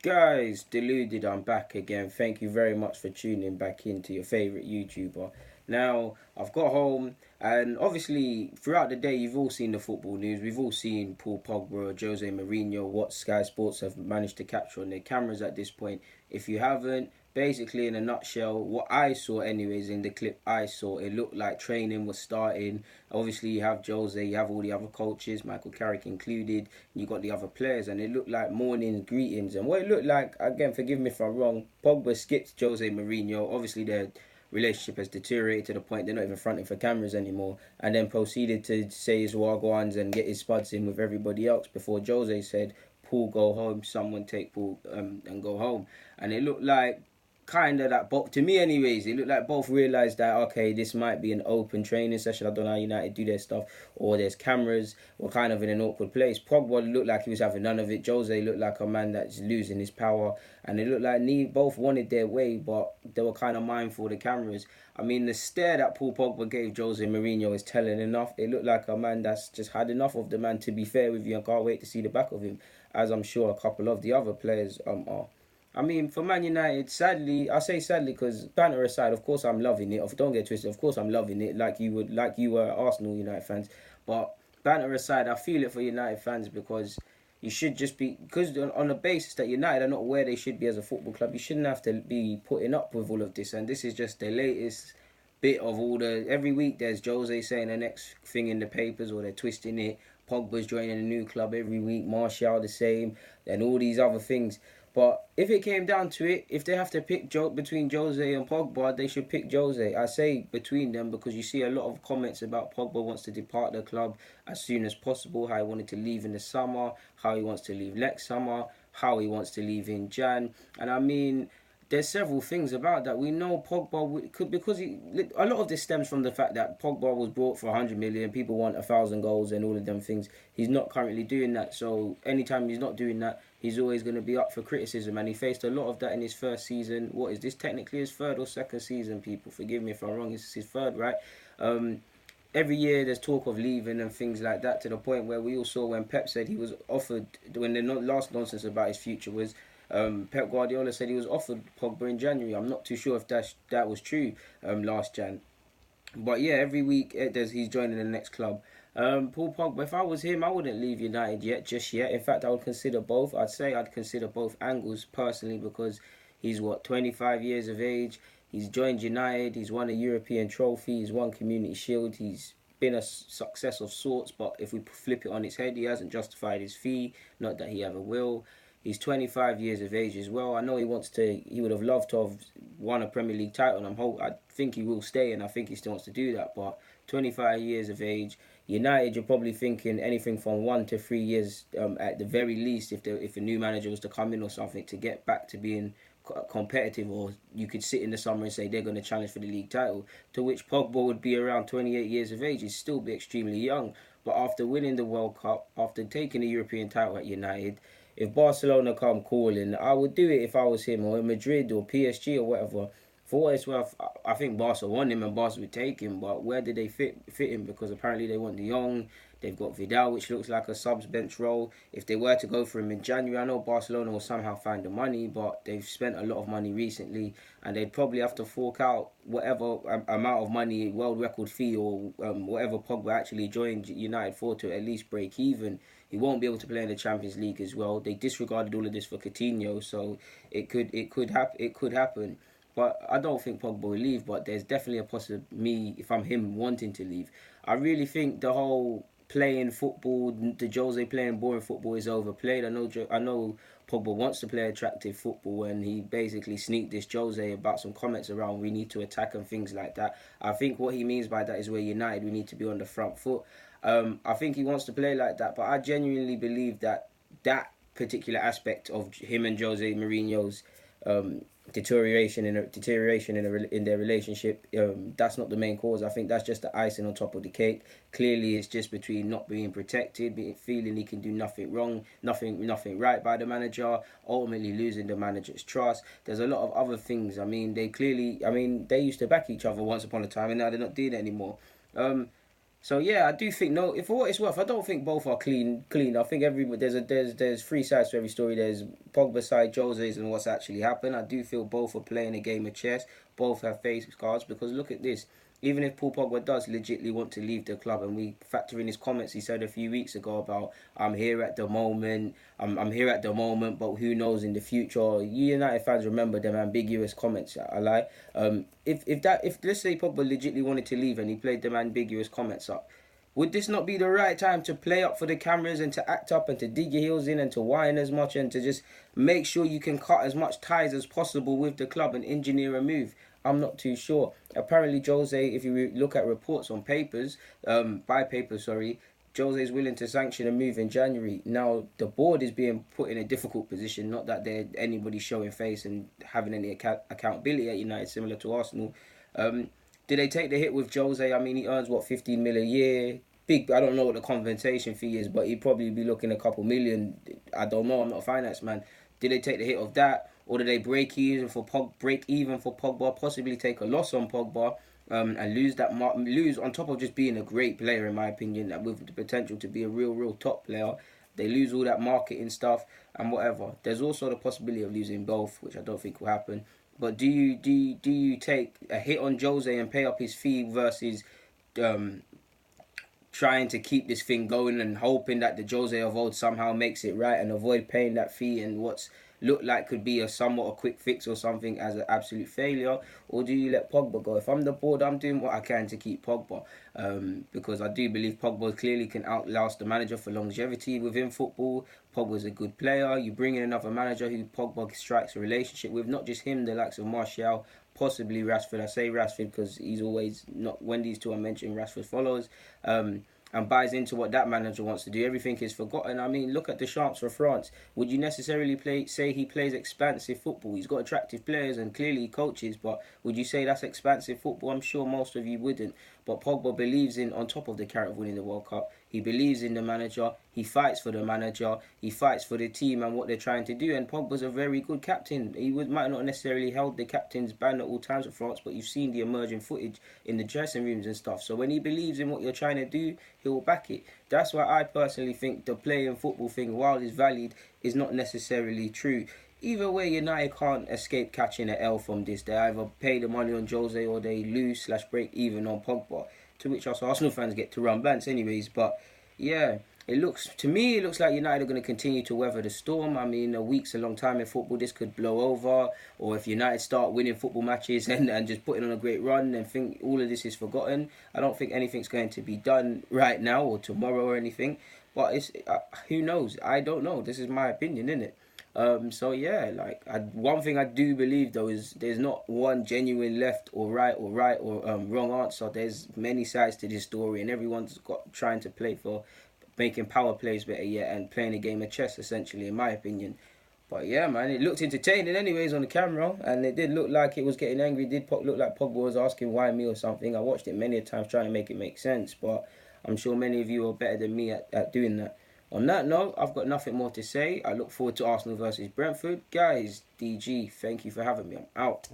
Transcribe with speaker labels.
Speaker 1: Guys, Deluded, I'm back again. Thank you very much for tuning back into your favourite YouTuber. Now, I've got home, and obviously, throughout the day, you've all seen the football news. We've all seen Paul Pogba, Jose Mourinho, what Sky Sports have managed to capture on their cameras at this point. If you haven't, basically, in a nutshell, what I saw, anyways, in the clip I saw, it looked like training was starting. Obviously, you have Jose, you have all the other coaches, Michael Carrick included, you got the other players, and it looked like morning greetings. And what it looked like, again, forgive me if I'm wrong, Pogba skipped Jose Mourinho. Obviously, their relationship has deteriorated to the point they're not even fronting for cameras anymore, and then proceeded to say his wagwans and get his spuds in with everybody else before Jose said, Paul, go home, someone take Paul and go home. And it looked like kind of that both, to me anyways, it looked like both realised that okay, this might be an open training session. I don't know how United do their stuff, or there's cameras, or kind of in an awkward place. Pogba looked like he was having none of it. Jose looked like a man that's losing his power, and it looked like both wanted their way, but they were kind of mindful of the cameras. I mean, the stare that Paul Pogba gave Jose Mourinho is telling enough. It looked like a man that's just had enough of the man, to be fair with you, and can't wait to see the back of him, as I'm sure a couple of the other players are. I mean, for Man United, sadly, I say sadly because banter aside, of course I'm loving it. Don't get twisted. Of course I'm loving it, like you were Arsenal United fans. But banter aside, I feel it for United fans because you should just be, because on the basis that United are not where they should be as a football club, you shouldn't have to be putting up with all of this. And this is just the latest bit of all the. Every week there's Jose saying the next thing in the papers, or they're twisting it. Pogba's joining a new club every week. Martial the same, and all these other things. But if it came down to it, if they have to pick between Jose and Pogba, they should pick Jose. I say between them because you see a lot of comments about Pogba wants to depart the club as soon as possible, how he wanted to leave in the summer, how he wants to leave next summer, how he wants to leave in Jan. And I mean, there's several things about that. We know Pogba could, because a lot of this stems from the fact that Pogba was bought for 100 million. People want 1,000 goals and all of them things. He's not currently doing that. So anytime he's not doing that, he's always going to be up for criticism. And he faced a lot of that in his first season. What is this, technically his third or second season? People forgive me if I'm wrong. It's his third, right? Every year there's talk of leaving and things like that, to the point where we all saw when Pep said he was offered, when the last nonsense about his future was, Pep Guardiola said he was offered Pogba in January. I'm not too sure if that was true last Jan. But yeah, every week he's joining the next club. Paul Pogba, if I was him, I wouldn't leave United just yet. In fact, I would consider both. I'd consider both angles personally, because he's 25 years of age. He's joined United. He's won a European trophy. He's won Community Shield. He's been a success of sorts. But if we flip it on its head, he hasn't justified his fee. Not that he ever will. He's 25 years of age as well. I know he would have loved to have won a Premier League title, and I think he will stay, and I think he still wants to do that. But 25 years of age, United, you're probably thinking anything from 1 to 3 years at the very least, if a new manager was to come in or something, to get back to being competitive, or you could sit in the summer and say they're going to challenge for the league title, to which Pogba would be around 28 years of age. He'd still be extremely young. But after winning the World Cup, after taking the European title at United, if Barcelona come calling, I would do it if I was him, or Madrid or PSG or whatever. For what it's worth, I think Barca want him and Barca would take him, but where did they fit him? Because apparently they want De Jong, they've got Vidal, which looks like a subs bench role. If they were to go for him in January, I know Barcelona will somehow find the money, but they've spent a lot of money recently, and they'd probably have to fork out whatever amount of money, world record fee, or whatever Pogba actually joined United for, to at least break even. He won't be able to play in the Champions League as well. They disregarded all of this for Coutinho, so it could happen. But I don't think Pogba will leave. But there's definitely a possibility, me, if I'm him, wanting to leave. I really think the whole playing football, the Jose playing boring football, is overplayed. I know Pogba wants to play attractive football, and he basically sneaked this Jose about some comments around we need to attack and things like that. I think what he means by that is, we're United, we need to be on the front foot. I think he wants to play like that, but I genuinely believe that particular aspect of him and Jose Mourinho's deterioration in their relationship, that's not the main cause. I think that's just the icing on top of the cake. Clearly, it's just between not being protected, feeling he can do nothing wrong, nothing right by the manager, ultimately losing the manager's trust. There's a lot of other things. I mean, they used to back each other once upon a time, and now they're not doing it anymore. So yeah, I do think no. If for what it's worth, I don't think both are clean. Clean. I think every there's three sides to every story. There's Pogba's side, Jose's, and what's actually happened. I do feel both are playing a game of chess. Both have face cards because look at this. Even if Paul Pogba does legitimately want to leave the club, and we factor in his comments he said a few weeks ago about I'm here at the moment, I'm here at the moment, but who knows in the future. You United fans remember them ambiguous comments. I lie. If let's say Pogba legitimately wanted to leave and he played them ambiguous comments up, would this not be the right time to play up for the cameras and to act up and to dig your heels in and to whine as much and to just make sure you can cut as much ties as possible with the club and engineer a move? I'm not too sure. Apparently, Jose, if you look at reports on papers, by papers, sorry, Jose is willing to sanction a move in January. Now, the board is being put in a difficult position. Not that they're anybody showing face and having any accountability at United, similar to Arsenal. Did they take the hit with Jose? I mean, he earns, what, 15 mil a year? Big, I don't know what the compensation fee is, but he'd probably be looking a couple million. I don't know, I'm not a finance man. Did they take the hit of that? Or did they break even for Pogba, possibly take a loss on Pogba, and lose on top of just being a great player, in my opinion, with the potential to be a real top player. They lose all that marketing stuff and whatever. There's also the possibility of losing both, which I don't think will happen. But do you take a hit on Jose and pay up his fee versus um, trying to keep this thing going and hoping that the Jose of old somehow makes it right and avoid paying that fee and what's looked like could be a somewhat a quick fix or something as an absolute failure? Or do you let Pogba go? If I'm the board, I'm doing what I can to keep Pogba, because I do believe Pogba clearly can outlast the manager for longevity within football. Pogba's a good player. You bring in another manager who Pogba strikes a relationship with, not just him, the likes of Martial, possibly Rashford. I say Rashford because he's always not, when these two are mentioned, Rashford follows, and buys into what that manager wants to do. Everything is forgotten. I mean, look at Deschamps for France. Would you necessarily say he plays expansive football? He's got attractive players and clearly coaches, but would you say that's expansive football? I'm sure most of you wouldn't. But Pogba believes in, on top of the carrot of winning the World Cup, he believes in the manager. He fights for the manager. He fights for the team and what they're trying to do. And Pogba's a very good captain. He might not necessarily held the captain's band at all times for France, but you've seen the emerging footage in the dressing rooms and stuff. So when he believes in what you're trying to do, he'll back it. That's why I personally think the playing football thing, while it's valid, is not necessarily true. Either way, United can't escape catching an L from this. They either pay the money on Jose or they lose/break even on Pogba. To which us Arsenal fans get to run bants anyways. But yeah, it looks like United are going to continue to weather the storm. I mean, a week's a long time in football. This could blow over. Or if United start winning football matches and just putting on a great run and think all of this is forgotten, I don't think anything's going to be done right now or tomorrow or anything. But it's who knows? I don't know. This is my opinion, innit? So yeah, one thing I do believe though is there's not one genuine left or right or wrong answer. There's many sides to this story, and everyone's got trying to play for making power plays better yet and playing a game of chess essentially, in my opinion. But yeah, man, it looked entertaining anyways on the camera, and it did look like it was getting angry. It did look like Pogba was asking why me or something. I watched it many times trying to make it make sense, but I'm sure many of you are better than me at doing that. On that note, I've got nothing more to say. I look forward to Arsenal versus Brentford. Guys, DG, thank you for having me. I'm out.